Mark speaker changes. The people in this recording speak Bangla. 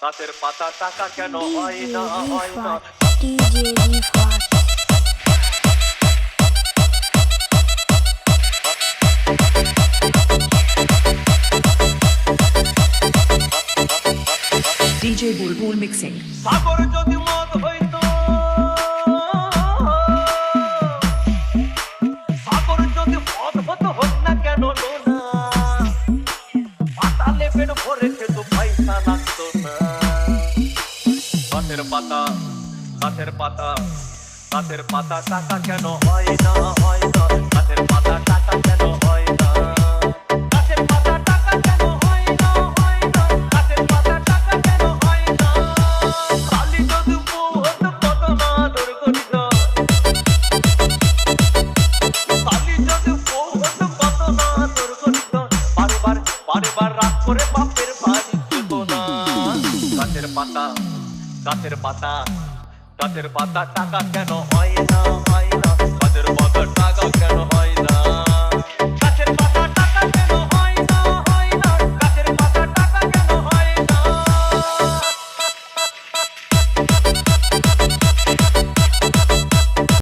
Speaker 1: গাছের পাতা টাকা কেন হয় না হয় না
Speaker 2: DJ Rifat
Speaker 3: DJ Bulbul Mixing.
Speaker 1: সাগর যদি মদ হইতো সাগর যদি মদ হতো হোক না কেন লোনা পাতালে পেট ভরে খেতো পয়সা লাগতো না গাছের পাতা গাছের পাতা গাছের পাতা টাকা কেন হয় না হয় না গাছের পাতা টাকা কেন হয় না গাছের পাতা টাকা কেন হয় না হয় না গাছের পাতা টাকা কেন হয় না কালি যদি বহুত কত না দূর করিত কালি যদি বহুত কত না দূর করিত বারবার রাত করে বাপের বাড়ি যেত না গাছের পাতা গাছের পাতা গাছের পাতা টাকা কেন হয় না হয় না গাছের পাতা টাকা কেন